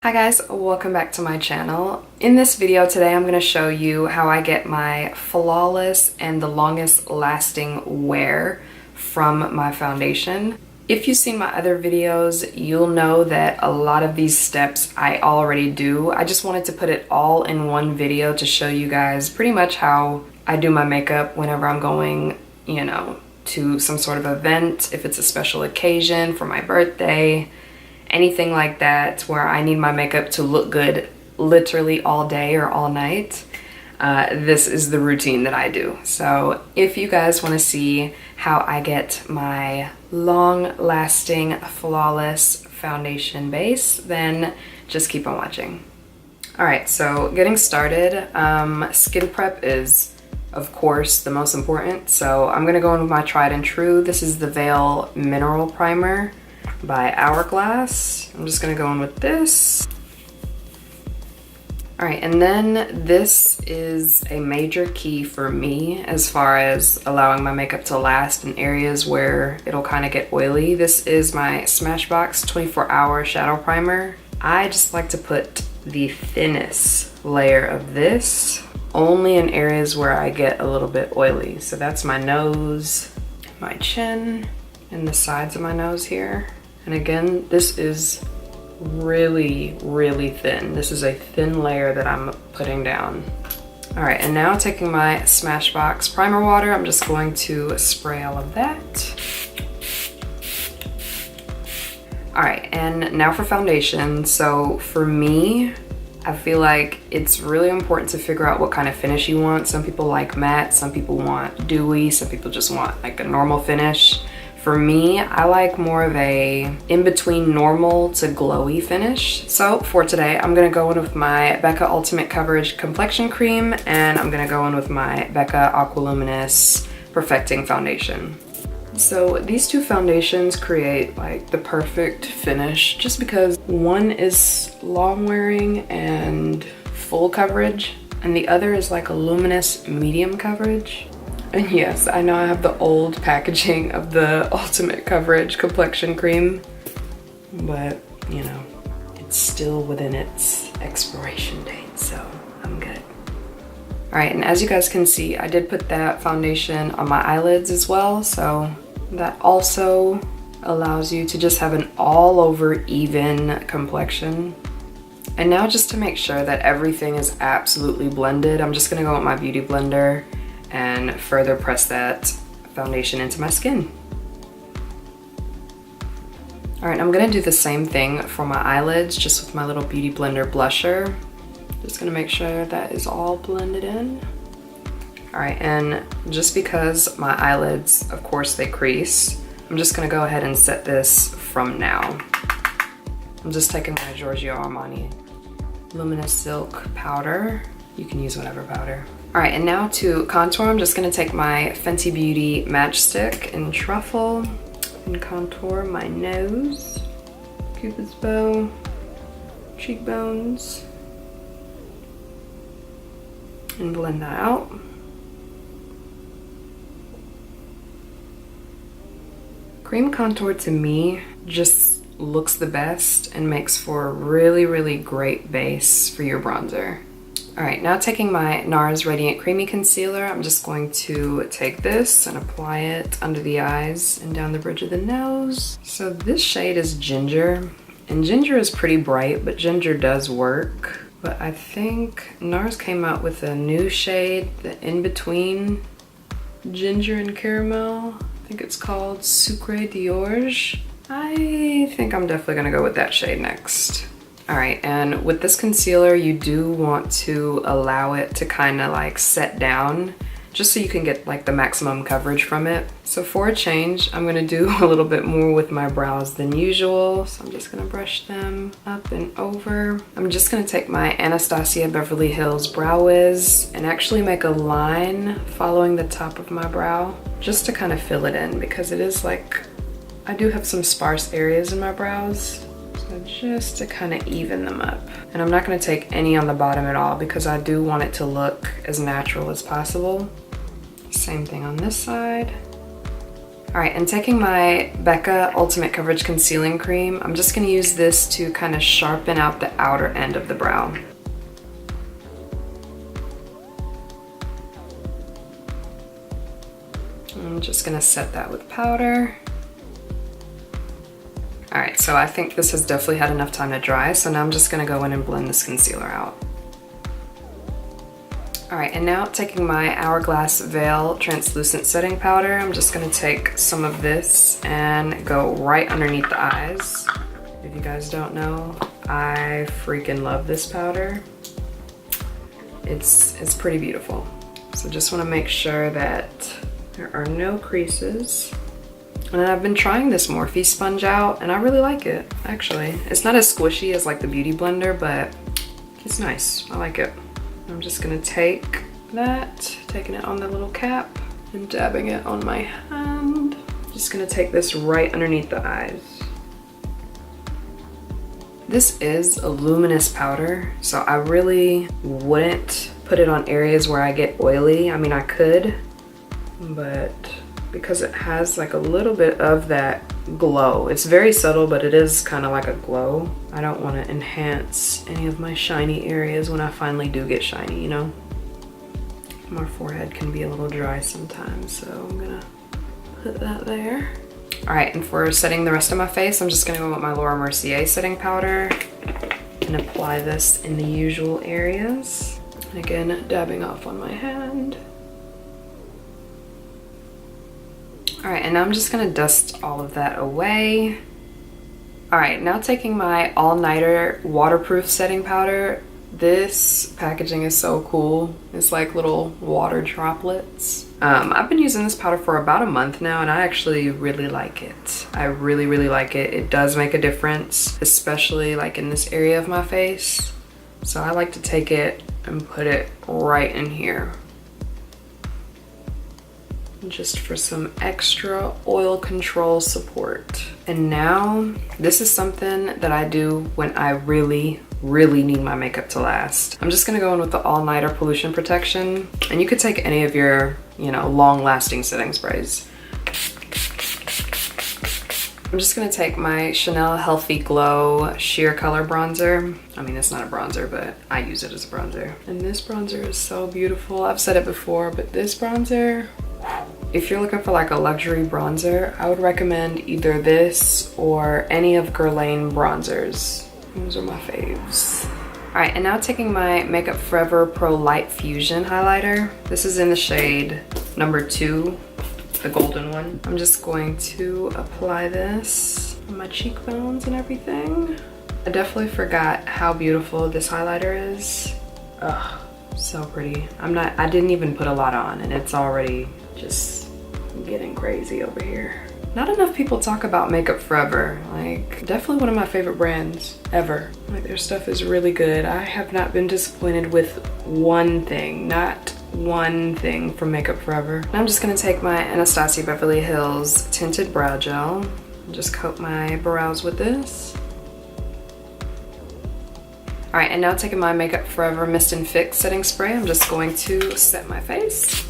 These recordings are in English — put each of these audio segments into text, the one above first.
Hi guys, welcome back to my channel. In this video today I'm going to show you how I get my flawless and the longest lasting wear from my foundation. If you've seen my other videos, you'll know that a lot of these steps I already do. I just wanted to put it all in one video to show you guys pretty much how I do my makeup whenever I'm going, to some sort of event, if it's a special occasion for my birthday, anything like that where I need my makeup to look good literally all day or all night. This is the routine that I do. So if you guys want to see how I get my long-lasting, flawless foundation base, then just keep on watching. Alright, so getting started, skin prep is, of course, the most important. So I'm going to go in with my tried and true. This is the Veil Mineral Primer by Hourglass. I'm just gonna go in with this. All right, and then this is a major key for me as far as allowing my makeup to last in areas where it'll kind of get oily. This is my Smashbox 24-hour shadow primer. I just like to put the thinnest layer of this only in areas where I get a little bit oily. So that's my nose, my chin, and the sides of my nose here. And again, this is really, really thin. This is a thin layer that I'm putting down. All right, and now taking my Smashbox primer water, I'm just going to spray all of that. All right, and now for foundation. So for me, I feel like it's really important to figure out what kind of finish you want. Some people like matte, some people want dewy, some people just want like a normal finish. For me, I like more of a in-between normal to glowy finish. So for today, I'm gonna go in with my Becca Ultimate Coverage Complexion Cream, and I'm gonna go in with my Becca Aqualuminous Perfecting Foundation. So these two foundations create like the perfect finish just because one is long wearing and full coverage, and the other is like a luminous medium coverage. And yes, I know I have the old packaging of the Ultimate Coverage Complexion Cream, but it's still within its expiration date, so I'm good. All right, and as you guys can see, I did put that foundation on my eyelids as well, so that also allows you to just have an all over even complexion. And now just to make sure that everything is absolutely blended, I'm just gonna go with my beauty blender and further press that foundation into my skin. All right, I'm gonna do the same thing for my eyelids, just with my little beauty blender blusher. Just gonna make sure that is all blended in. All right, and just because my eyelids, of course, they crease, I'm just gonna go ahead and set this from now. I'm just taking my Giorgio Armani Luminous Silk powder. You can use whatever powder. All right, and now to contour, I'm just gonna take my Fenty Beauty Matchstick in Truffle and contour my nose, Cupid's bow, cheekbones, and blend that out. Cream contour to me just looks the best and makes for a really, really great base for your bronzer. All right, now taking my NARS Radiant Creamy Concealer, I'm just going to take this and apply it under the eyes and down the bridge of the nose. So this shade is Ginger, and Ginger is pretty bright, but Ginger does work. But I think NARS came out with a new shade, the in-between Ginger and Caramel. I think it's called Sucre d'Orge. I think I'm definitely gonna go with that shade next. All right, and with this concealer, you do want to allow it to kind of like set down just so you can get like the maximum coverage from it. So for a change, I'm gonna do a little bit more with my brows than usual. So I'm just gonna brush them up and over. I'm just gonna take my Anastasia Beverly Hills Brow Wiz and actually make a line following the top of my brow just to kind of fill it in, because it is like, I do have some sparse areas in my brows. So just to kind of even them up. And I'm not going to take any on the bottom at all because I do want it to look as natural as possible. Same thing on this side. All right, and taking my Becca Ultimate Coverage Concealing Cream, I'm just gonna use this to kind of sharpen out the outer end of the brow. I'm just gonna set that with powder. All right, so I think this has definitely had enough time to dry, so now I'm just gonna go in and blend this concealer out. All right, and now taking my Hourglass Veil Translucent Setting Powder, I'm just gonna take some of this and go right underneath the eyes. If you guys don't know, I freaking love this powder. It's pretty beautiful. So just wanna make sure that there are no creases. And then I've been trying this Morphe sponge out and I really like it, actually. It's not as squishy as like the Beauty Blender, but it's nice, I like it. I'm just gonna take that, taking it on the little cap and dabbing it on my hand. Just gonna take this right underneath the eyes. This is a luminous powder, so I really wouldn't put it on areas where I get oily. I mean, I could, but because it has like a little bit of that glow. It's very subtle, but it is kind of like a glow. I don't want to enhance any of my shiny areas when I finally do get shiny, you know? My forehead can be a little dry sometimes, so I'm gonna put that there. All right, and for setting the rest of my face, I'm just gonna go with my Laura Mercier setting powder and apply this in the usual areas. And again, dabbing off on my hand. All right, and now I'm just gonna dust all of that away. All right, now taking my All Nighter Waterproof Setting Powder. This packaging is so cool. It's like little water droplets. I've been using this powder for about a month now and I actually really like it. I really, really like it. It does make a difference, especially like in this area of my face. So I like to take it and put it right in here, just for some extra oil control support. And now this is something that I do when I really need my makeup to last. I'm just gonna go in with the All Nighter Pollution Protection, and you could take any of your, you know, long lasting setting sprays. I'm just gonna take my Chanel Healthy Glow Sheer Color Bronzer. I mean, it's not a bronzer, but I use it as a bronzer. And this bronzer is so beautiful. I've said it before, but this bronzer, if you're looking for like a luxury bronzer, I would recommend either this or any of Guerlain bronzers. Those are my faves. All right, and now taking my Makeup Forever Pro Light Fusion highlighter. This is in the shade number 2, the golden one. I'm just going to apply this on my cheekbones and everything. I definitely forgot how beautiful this highlighter is. Ugh, so pretty. I didn't even put a lot on and it's already just getting crazy over here. Not enough people talk about Makeup Forever. Like, definitely one of my favorite brands ever. Like, their stuff is really good. I have not been disappointed with one thing, not one thing from Makeup Forever. And I'm just gonna take my Anastasia Beverly Hills Tinted Brow Gel and just coat my brows with this. All right, and now taking my Makeup Forever Mist and Fix Setting Spray, I'm just going to set my face.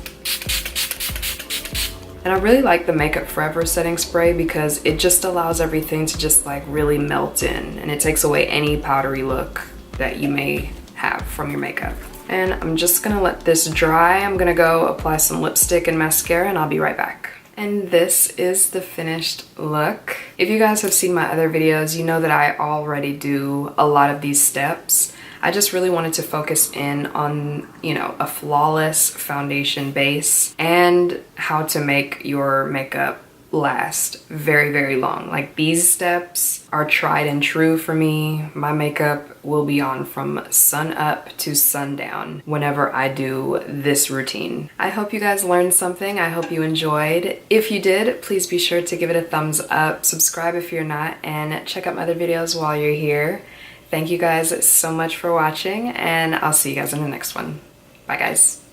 And I really like the Makeup Forever setting spray because it just allows everything to just like really melt in, and it takes away any powdery look that you may have from your makeup. And I'm just gonna let this dry. I'm gonna go apply some lipstick and mascara and I'll be right back. And this is the finished look. If you guys have seen my other videos, you know that I already do a lot of these steps. I just really wanted to focus in on, you know, a flawless foundation base and how to make your makeup last very, very long. Like, these steps are tried and true for me. My makeup will be on from sun up to sundown whenever I do this routine. I hope you guys learned something. I hope you enjoyed. If you did, please be sure to give it a thumbs up, subscribe if you're not, and check out my other videos while you're here. Thank you guys so much for watching, and I'll see you guys in the next one. Bye, guys.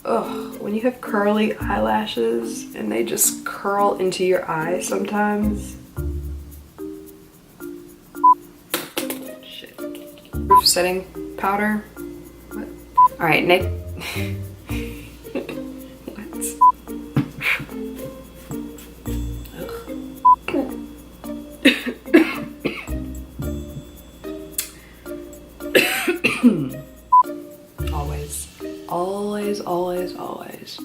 Ugh, when you have curly eyelashes and they just curl into your eye sometimes. Shit. Proof setting powder. What? All right, Nick. What? Always, always, always, always.